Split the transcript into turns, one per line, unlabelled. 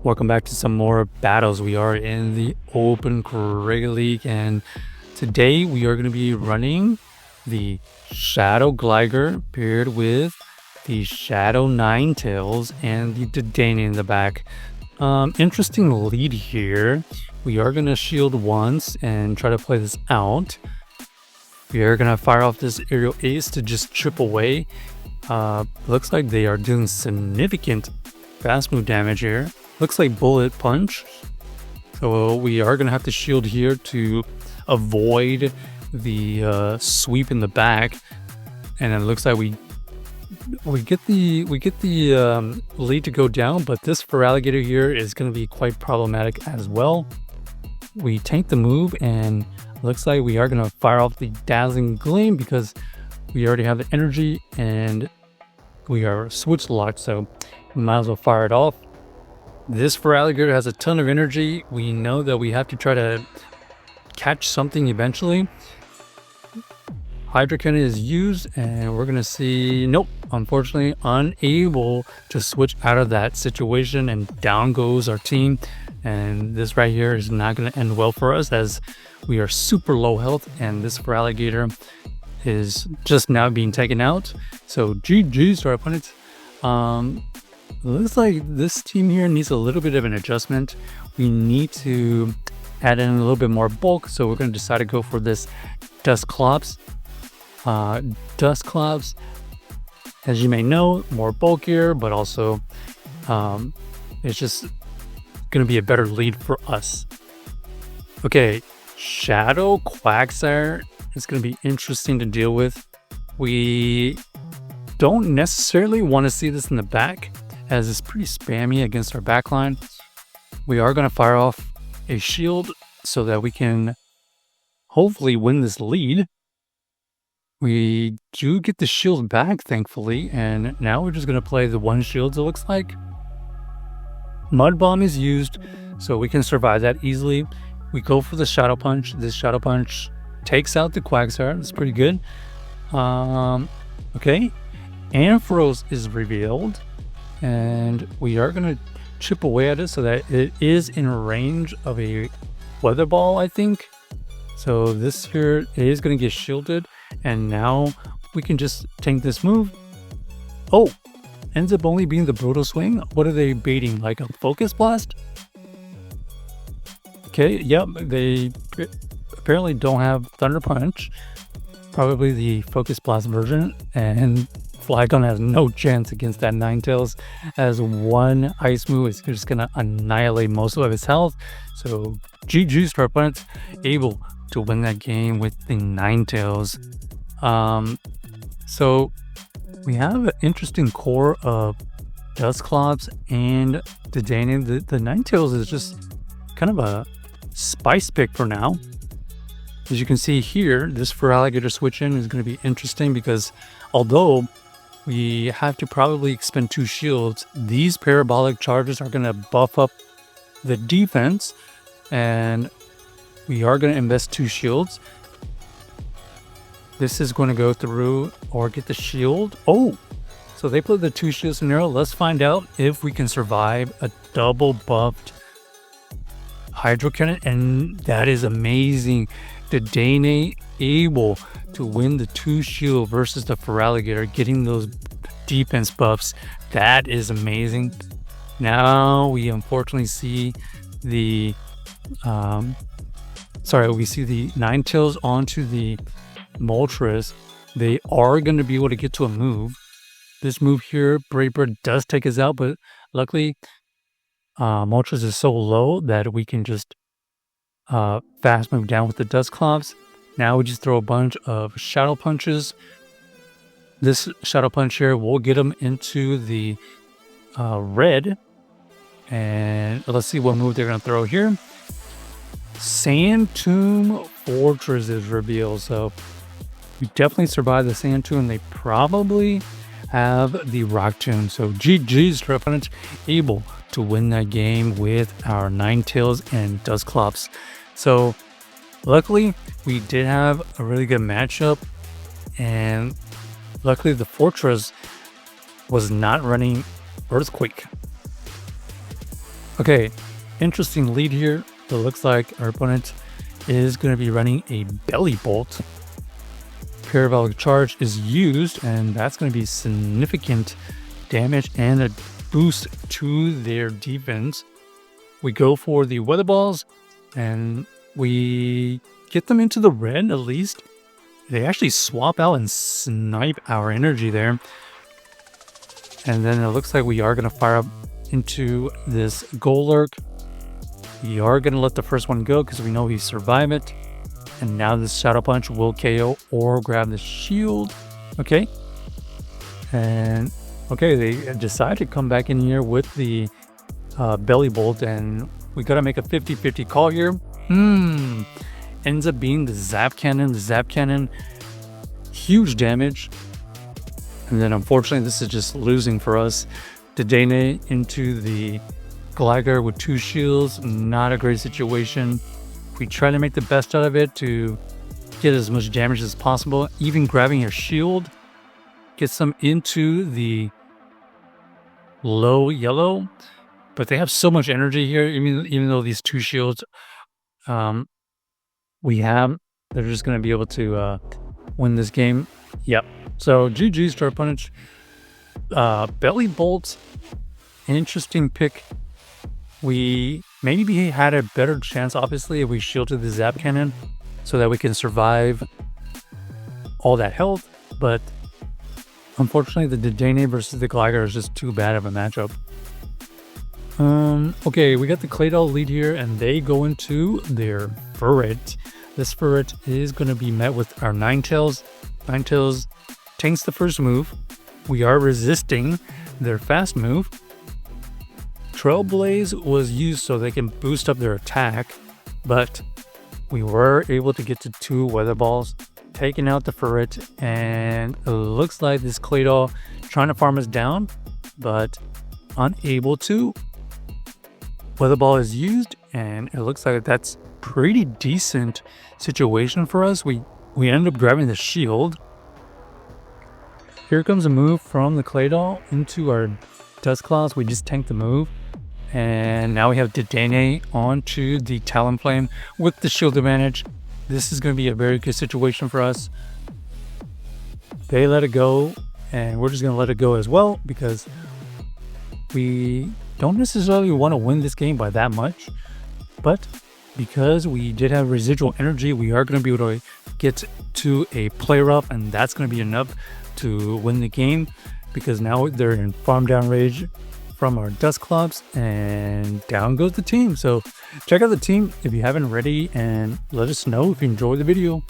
Welcome back to some more battles. We are in the Open Great League, and today we are going to be running the Shadow Gligar paired with the Shadow Ninetales and the Dedenne in the back. Interesting lead here. We are going to shield once and try to play this out. We are going to fire off this aerial ace to just chip away. Looks like they are doing significant fast move damage here. Looks like bullet punch. So we are going to have to shield here to avoid the sweep in the back. And it looks like we get the lead to go down, but this Feraligatr here is going to be quite problematic as well. We tank the move, and looks like we are going to fire off the Dazzling Gleam because we already have the energy and we are switch locked, so we might as well fire it off. This Feraligatr has a ton of energy. We know that we have to try to catch something eventually. Hydro Cannon is used, and we're going to see, nope, unfortunately unable to switch out of that situation, and down goes our team. And this right here is not going to end well for us as we are super low health, and this Feraligatr is just now being taken out. So GG's to our opponents. Looks like this team here needs a little bit of an adjustment. We need to add in a little bit more bulk, so we're going to decide to go for this Dusclops. Dusclops, as you may know, more bulkier, but also it's just going to be a better lead for us. Okay, Shadow Quagsire is going to be interesting to deal with. We don't necessarily want to see this in the back, as it's pretty spammy against our backline. We are going to fire off a shield so that we can hopefully win this lead. We do get the shield back, thankfully, and now we're just going to play the one shield, it looks like. Mud Bomb is used, so we can survive that easily. We go for the Shadow Punch. This Shadow Punch takes out the Quagsire. That's pretty good. Okay. Ampharos is revealed, and we are going to chip away at it so that it is in range of a Weather Ball, I think. So this here is going to get shielded, and now we can just tank this move. Oh, ends up only being the Brutal Swing. What are they baiting, like a Focus Blast? Okay, yep, they apparently don't have Thunder Punch. Probably the Focus Blast version, and Flygon has no chance against that Ninetales, as one Ice move is just going to annihilate most of his health. So GG's to our opponents, able to win that game with the Ninetales. So we have an interesting core of Dusclops and Dedenne. The Ninetales is just kind of a spice pick for now. As you can see here, this Feraligatr switch in is going to be interesting because although we have to probably expend 2 shields, these parabolic charges are going to buff up the defense, and we are going to invest 2 shields. This is going to go through or get the shield. Oh, so they put the 2 shield scenario. Let's find out if we can survive a double buffed Hydro Cannon, and that is amazing. Dedenne able to win the 2 shield versus the Feraligatr, getting those defense buffs. That is amazing. Now we unfortunately see the we see the Ninetales onto the Moltres. They are going to be able to get to a move. This move here, Brave Bird does take us out, but luckily Moltres is so low that we can just fast move down with the Dusclops. Now we just throw a bunch of Shadow Punches. This Shadow Punch here will get them into the red. And let's see what move they're going to throw here. Sand Tomb Fortress is revealed. So we definitely survived the Sand Tomb. They probably have the Rock Tomb. So GG's to our opponents, able to win that game with our Ninetales and Dusclops. So luckily we did have a really good matchup, and luckily the Fortress was not running Earthquake. Okay, interesting lead here. It looks like our opponent is going to be running a Belly Bolt. Parabolic Charge is used, and that's going to be significant damage and a boost to their defense. We go for the Weather Balls, and we get them into the red at least. They actually swap out and snipe our energy there. And then it looks like we are going to fire up into this Golurk. We are going to let the first one go because we know he survived it. And now this Shadow Punch will KO or grab the shield. Okay. And okay, they decide to come back in here with the Belly Bolt. And we got to make a 50-50 call here. Ends up being the Zap Cannon. The Zap Cannon, huge damage. And then unfortunately, this is just losing for us. Dedenne into the Gligar with 2 shields. Not a great situation. We try to make the best out of it to get as much damage as possible. Even grabbing a shield gets them into the low yellow. But they have so much energy here, even though these 2 shields we have, they're just going to be able to win this game. Yep. So GG's to our opponent. Belly Bolt, interesting pick. We maybe had a better chance, obviously, if we shielded the Zap Cannon so that we can survive all that health. But unfortunately, the Dedenne versus the Gligar is just too bad of a matchup. Okay, we got the Claydol lead here, and they go into their Furret. This Furret is going to be met with our Ninetales. Ninetales tanks the first move. We are resisting their fast move. Trailblaze was used so they can boost up their attack, but we were able to get to 2 Weather Balls, taking out the Furret, and it looks like this Claydol trying to farm us down, but unable to. Weather Ball is used, and it looks like that's pretty decent situation for us. We end up grabbing the shield. Here comes a move from the Claydol into our Dusclops. We just tanked the move. And now we have Dedenne onto the Talonflame with the shield advantage. This is going to be a very good situation for us. They let it go, and we're just going to let it go as well because we don't necessarily want to win this game by that much. But because we did have residual energy, we are going to be able to get to a play rough, and that's going to be enough to win the game because now they're in farm down rage from our Dusclops, and down goes the team. So check out the team if you haven't already, and let us know if you enjoyed the video.